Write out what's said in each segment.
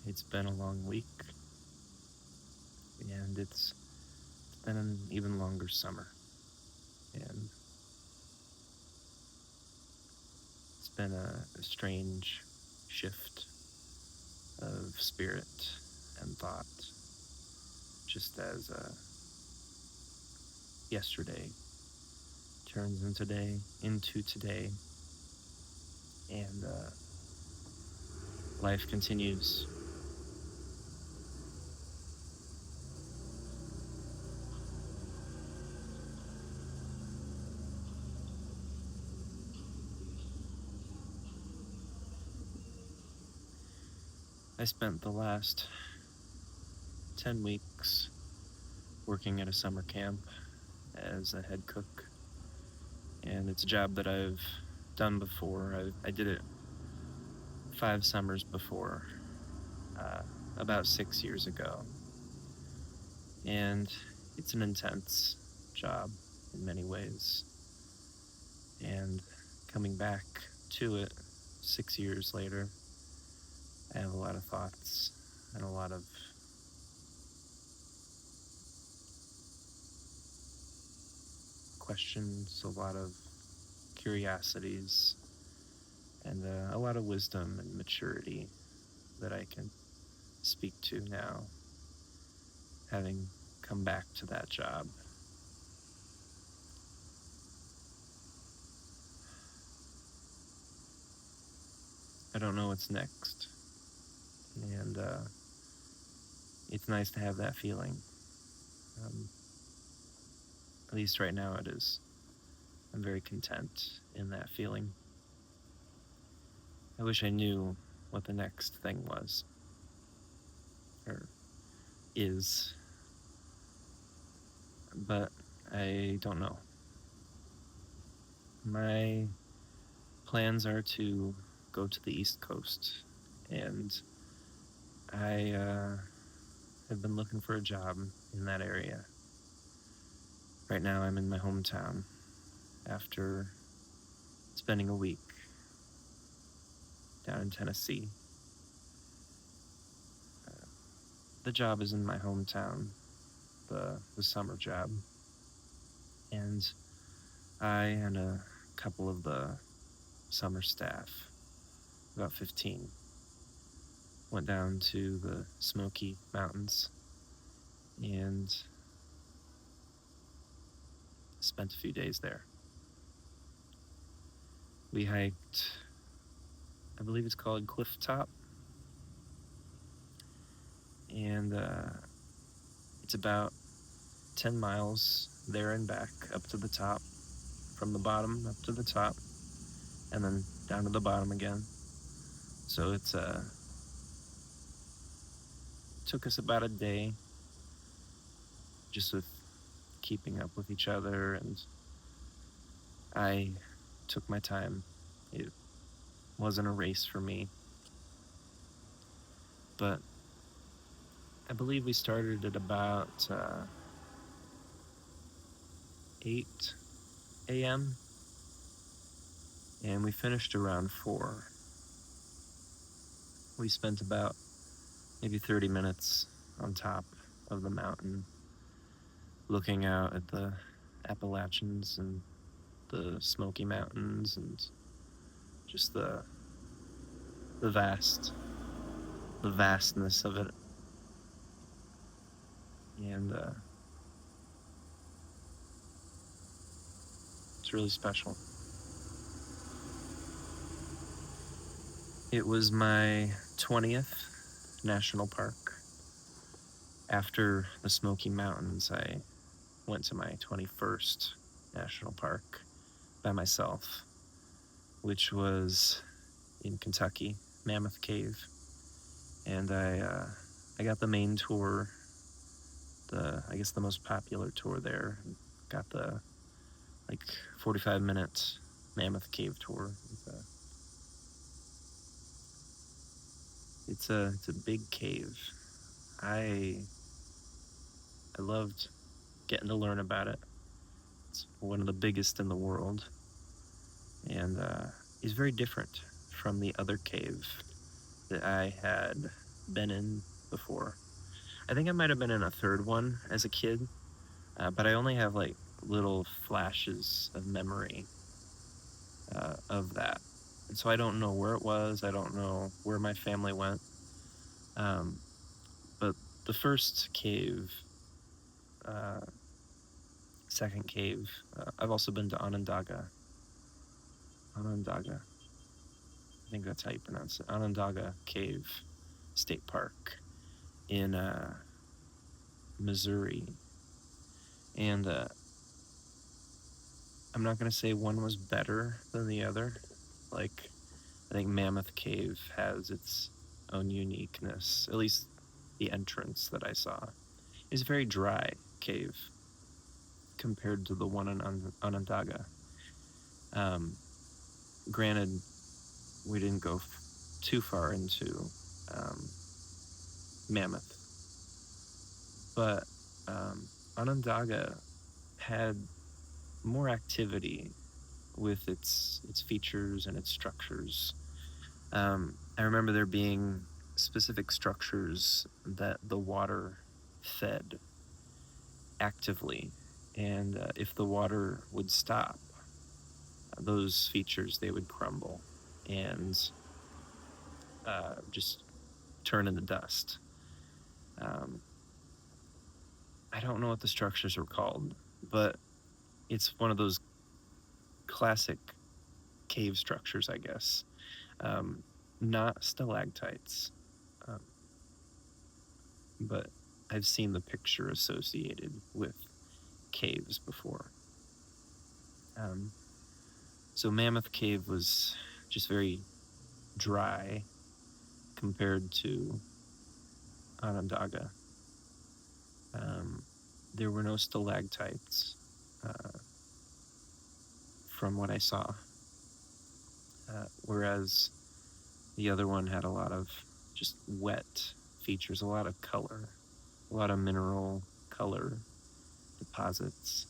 It's been a long week, and it's been an even longer summer. And it's been a strange shift of spirit and thought, just as yesterday turns into today, and life continues. I spent the last 10 weeks working at a summer camp as a head cook, and it's a job that I've done before. I did it 5 summers before, uh, about 6 years ago, and it's an intense job in many ways. And coming back to it 6 years later, I have a lot of thoughts and a lot of questions, a lot of curiosities, and a lot of wisdom and maturity that I can speak to now, having come back to that job. I don't know what's next, and it's nice to have that feeling. Um, at least right now it is. I'm very content in that feeling. I wish I knew what the next thing was, or is, but I don't know. My plans are to go to the East Coast, and I have been looking for a job in that area. Right now, I'm in my hometown after spending a week down in Tennessee. Uh, the job is in my hometown, the summer job, and I and a couple of the summer staff, about 15, went down to the Smoky Mountains and spent a few days there. We hiked, I believe it's called Cliff Top, and it's about 10 miles there and back up to the top, from the bottom up to the top, and then down to the bottom again. So took us about a day just with keeping up with each other, and I took my time. It wasn't a race for me, but I believe we started at about 8 a.m. and we finished around 4. We spent about maybe 30 minutes on top of the mountain looking out at the Appalachians and the Smoky Mountains and just the the vastness of it. And it's really special. It was my 20th national park. After the Smoky Mountains, I went to my 21st national park by myself, which was in Kentucky, Mammoth Cave. And I got the main tour, I guess the most popular tour there. Got the like 45-minute Mammoth Cave tour. It's a big cave. I I loved getting to learn about it. It's one of the biggest in the world, and is very different from the other cave that I had been in before. I think I might have been in a third one as a kid, but I only have like little flashes of memory of that. And so I don't know where it was. I don't know where my family went. Um, but the first cave, uh, second cave, I've also been to Onondaga. Onondaga. I think that's how you pronounce it. Onondaga Cave State Park in Missouri. And I'm not going to say one was better than the other. Like, I think Mammoth Cave has its own uniqueness, at least the entrance that I saw. It's a very dry cave compared to the one in Onondaga. Um, Granted, we didn't go too far into Mammoth, but Onondaga had more activity with its features and its structures. I remember there being specific structures that the water fed actively, and if the water would stop, those features they would crumble and just turn into dust. Um, I don't know what the structures were called, but it's one of those classic cave structures, I guess. Um, Not stalactites, um, but I've seen the picture associated with caves before. Um, so Mammoth Cave was just very dry compared to Onondaga. Um, there were no stalactites from what I saw, whereas the other one had a lot of just wet features, a lot of color, a lot of mineral color deposits.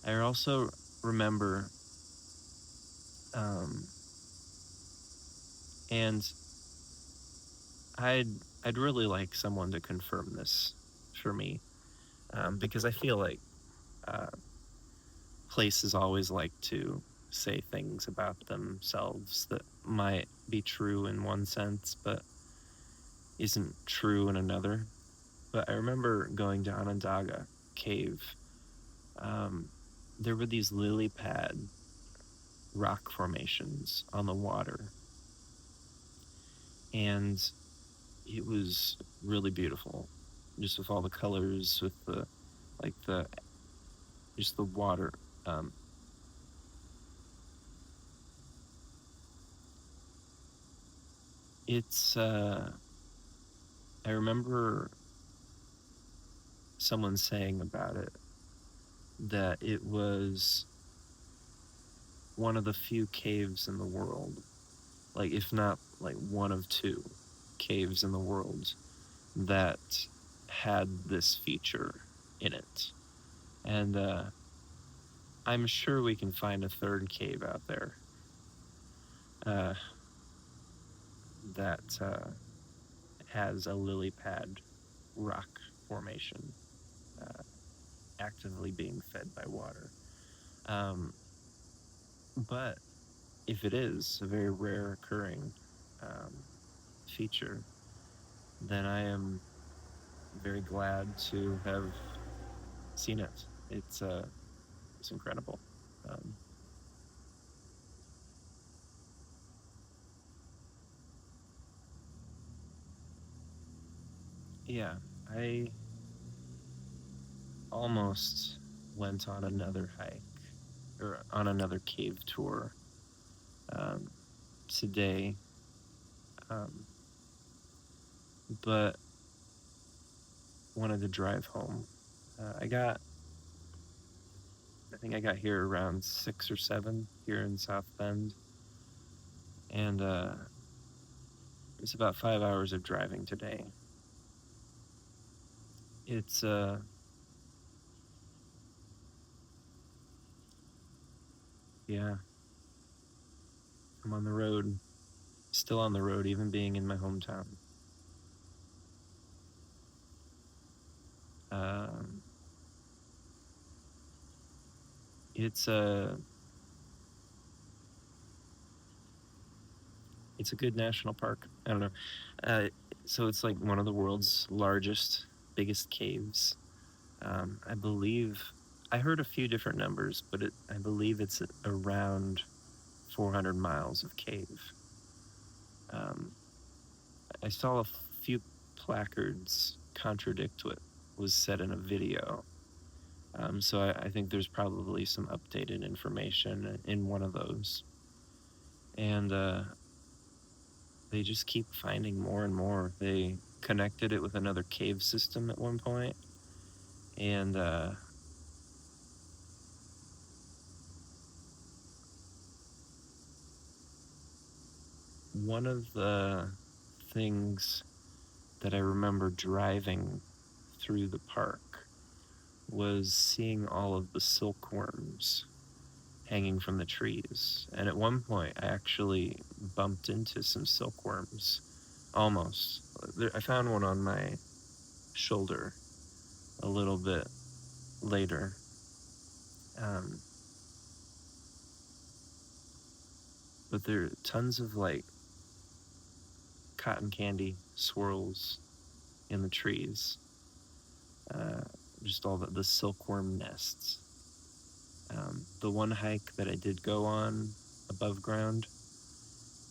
I also remember, um, and I'd I'd really like someone to confirm this for me, because I feel like uh, places always like to say things about themselves that might be true in one sense, but isn't true in another. But I remember going to Onondaga Cave. Um, there were these lily pad rock formations on the water, and it was really beautiful, just with all the colors, with the like the just the water. Um, it's I remember someone saying about it that it was one of the few caves in the world, like if not like one of two caves in the world that had this feature in it. And I'm sure we can find a third cave out there uh, that has a lily pad rock formation uh, actively being fed by water. Um, but if it is a very rare occurring um, feature, then I am very glad to have seen it. It's incredible. Um, yeah, I almost went on another hike or on another cave tour um, today, um, but wanted to drive home. I think I got here around 6 or 7 here in South Bend, and it's about 5 hours of driving today. It's yeah, I'm on the road, still on the road, even being in my hometown. Um, it's a it's a good national park. I don't know. Uh, so it's like one of the world's largest, biggest caves. I believe I heard a few different numbers, but I believe it's around 400 miles of cave. Um, I saw a few placards contradict what was said in a video. So I think there's probably some updated information in one of those. And they just keep finding more and more. They connected it with another cave system at one point, and one of the things that I remember driving through the park was seeing all of the silkworms hanging from the trees. And at one point, I actually bumped into some silkworms. Almost. I found one on my shoulder a little bit later. Um, but there are tons of like cotton candy swirls in the trees. Uh, just all the silkworm nests. The one hike that I did go on above ground,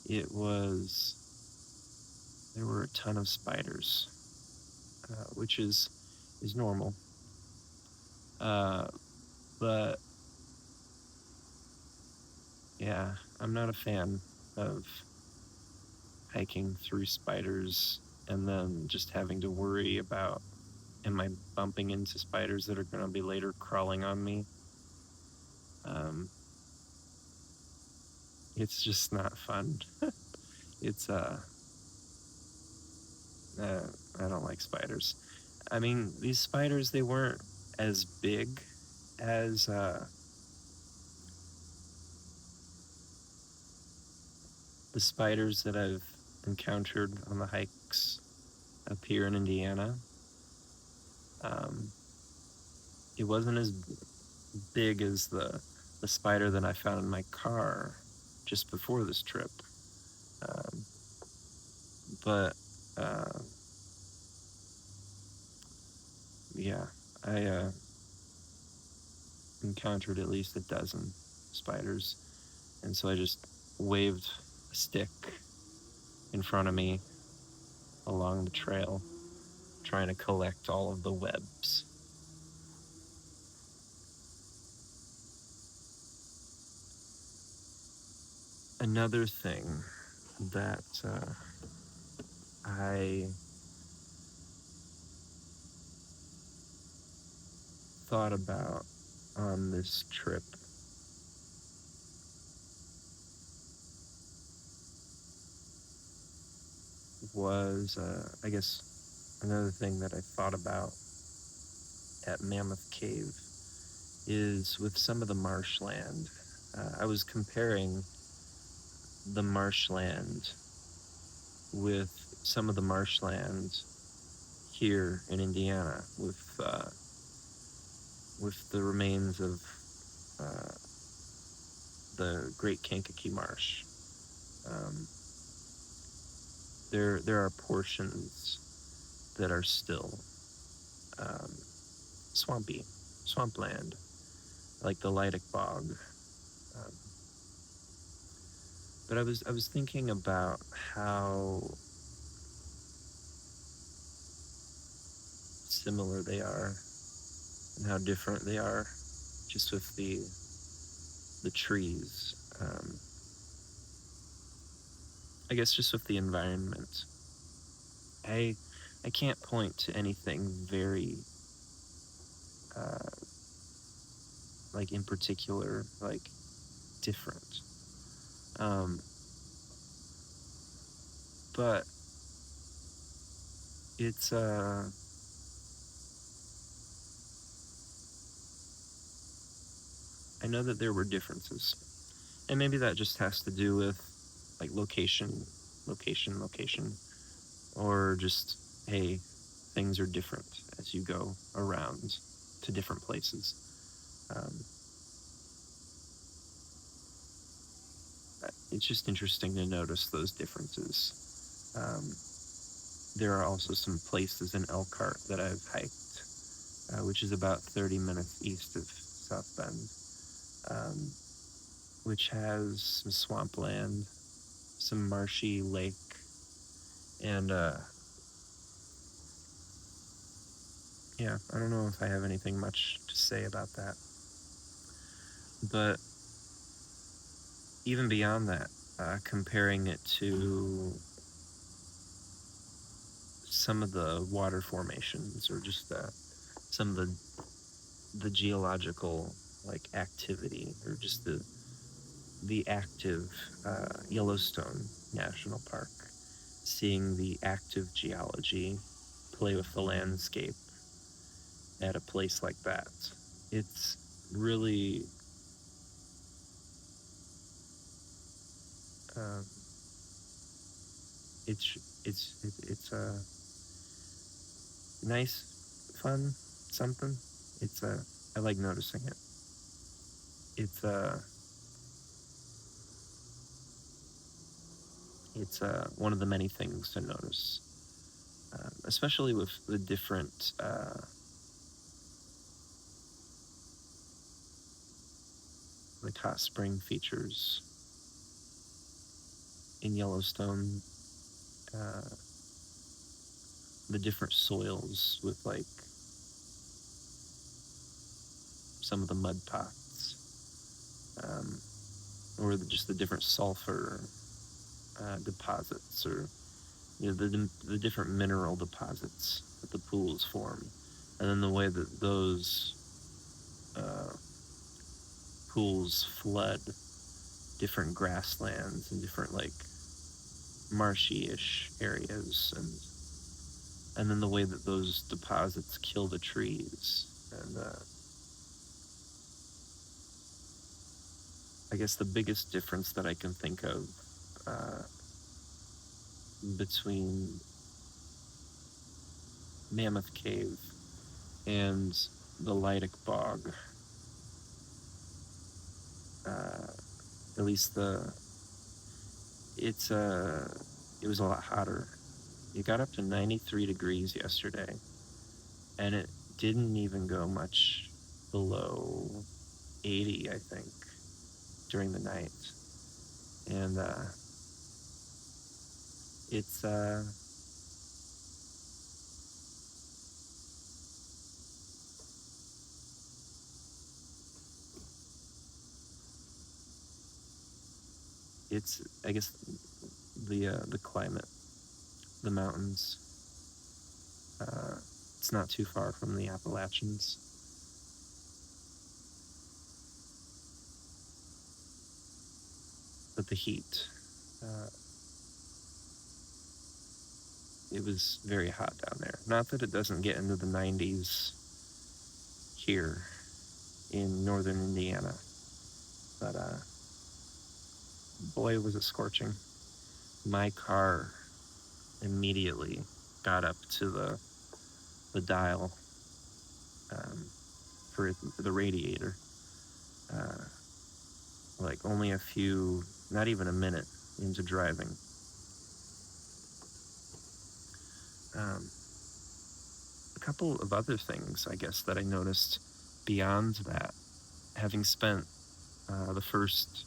it was there were a ton of spiders, which is normal. Uh, but yeah, I'm not a fan of hiking through spiders and then just having to worry about, am I bumping into spiders that are going to be later crawling on me? Um, it's just not fun. It's uh, I don't like spiders. I mean, these spiders, they weren't as big as the spiders that I've encountered on the hikes up here in Indiana. Um, it wasn't as big as the spider that I found in my car just before this trip. Um, but uh, yeah, I encountered at least a dozen spiders, and so I just waved a stick in front of me along the trail, trying to collect all of the webs. Another thing that I thought about on this trip was, I guess, another thing that I thought about at Mammoth Cave is with some of the marshland. I was comparing the marshland with some of the marshland here in Indiana with the remains of uh, the Great Kankakee Marsh. Um, there are portions that are still um, swampy, swampland, like the Leidic Bog. Um, but I was thinking about how similar they are and how different they are, just with the trees. I guess just with the environment. I I can't point to anything very uh, like in particular like different. Um, but it's I know that there were differences, and maybe that just has to do with like location, or just, hey, things are different as you go around to different places. Um, it's just interesting to notice those differences. Um, there are also some places in Elkhart that I've hiked, which is about 30 minutes east of South Bend, um, which has some swampland, some marshy lake, and yeah, I don't know if I have anything much to say about that. But even beyond that, comparing it to some of the water formations or just some of the geological like activity or just the active Yellowstone National Park, seeing the active geology play with the landscape at a place like that, it's really um, it's a nice, fun something. It's I like noticing it. It's it's one of the many things to notice, especially with the different like hot spring features in Yellowstone. Uh, the different soils with like some of the mud pots, or just the different sulfur deposits, or the different mineral deposits that the pools form, and then the way that those uh, pools flood different grasslands and different like marshy-ish areas, and then the way that those deposits kill the trees. And I guess the biggest difference that I can think of uh, between Mammoth Cave and the Leidic Bog, uh, at least it's it was a lot hotter. It got up to 93 degrees yesterday, and it didn't even go much below 80, I think, during the night. And it's it's I guess the climate, the mountains. Uh, it's not too far from the Appalachians, but the heat. Uh, it was very hot down there. Not that it doesn't get into the 90s here in northern Indiana, but boy, was it scorching. My car immediately got up to the dial um, for the radiator. Uh, like only a few, not even a minute into driving. Um, a couple of other things, I guess, that I noticed beyond that, having spent the first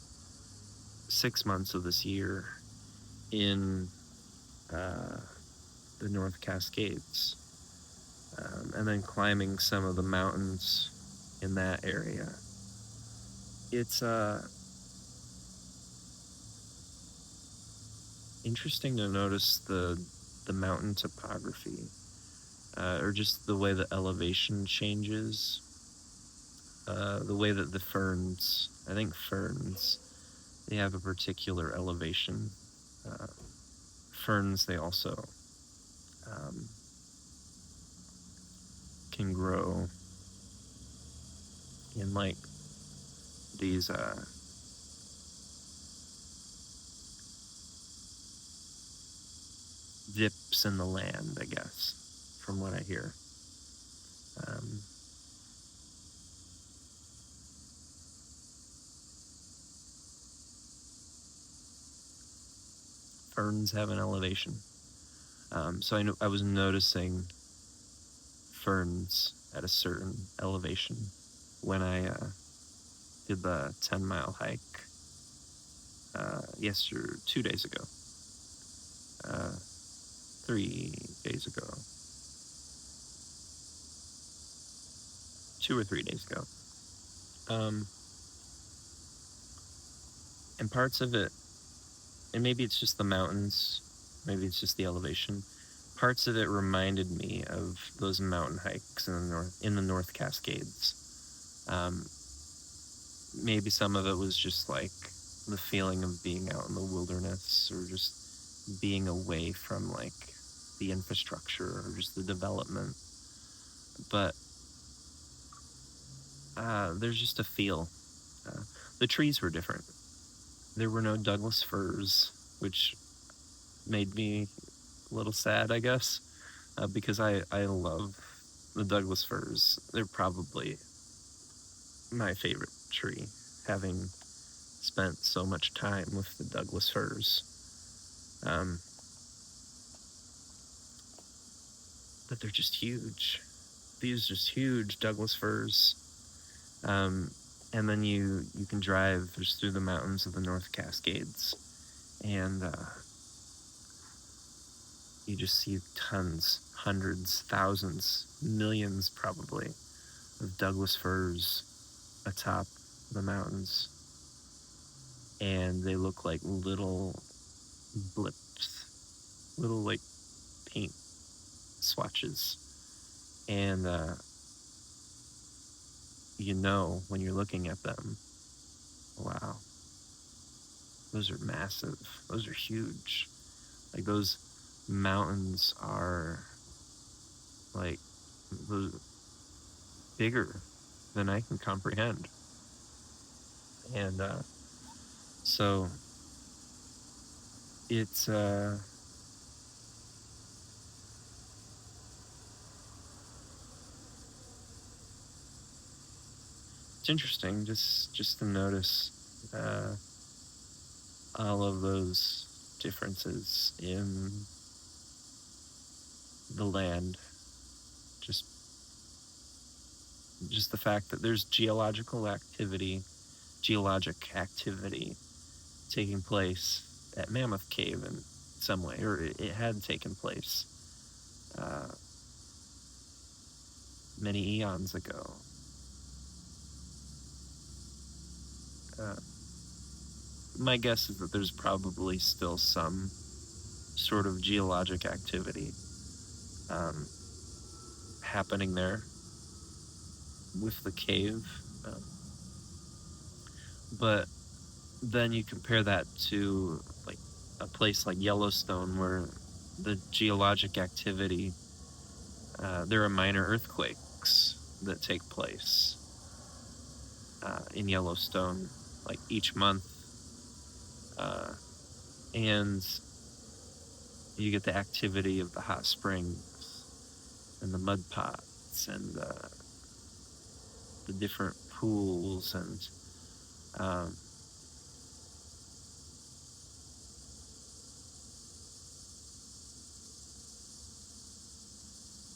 6 months of this year in the North Cascades, and then climbing some of the mountains in that area. It's interesting to notice the mountain topography, or just the way the elevation changes, the way that the ferns, I think ferns, they have a particular elevation. Uh, Ferns, they also um, can grow in like these dips in the land, I guess, from what I hear. Um, Ferns have an elevation. So I was noticing ferns at a certain elevation when I did the 10-mile hike 2 days ago, 3 days ago, 2 or 3 days ago. And parts of it, and maybe it's just the mountains, maybe it's just the elevation, parts of it reminded me of those mountain hikes in the North Cascades. Maybe some of it was just like the feeling of being out in the wilderness, or just being away from like the infrastructure or just the development. But there's just a feel. The trees were different. There were no Douglas firs, which made me a little sad, I guess, because I love the Douglas firs. They're probably my favorite tree, having spent so much time with the Douglas firs. But they're just huge. These just huge Douglas firs. And then you can drive just through the mountains of the North Cascades, and you just see tons, hundreds, thousands, millions probably of Douglas firs atop the mountains, and they look like little blips, little like paint swatches, and when you're looking at them, wow, those are massive, those are huge. Like, those mountains are like those bigger than I can comprehend. And so it's interesting just to notice all of those differences in the land. Just the fact that there's geologic activity taking place at Mammoth Cave in some way, or it had taken place many eons ago. My guess is that there's probably still some sort of geologic activity happening there with the cave. But then you compare that to like a place like Yellowstone, where the geologic activity, there are minor earthquakes that take place in Yellowstone, like each month, and you get the activity of the hot springs and the mud pots and the different pools, and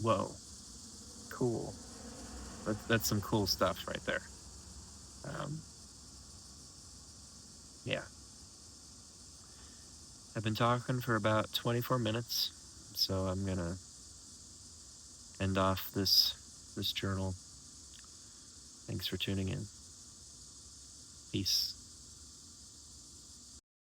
whoa, cool. That's some cool stuff right there. Yeah. I've been talking for about 24 minutes, so I'm gonna end off this journal. Thanks for tuning in. Peace.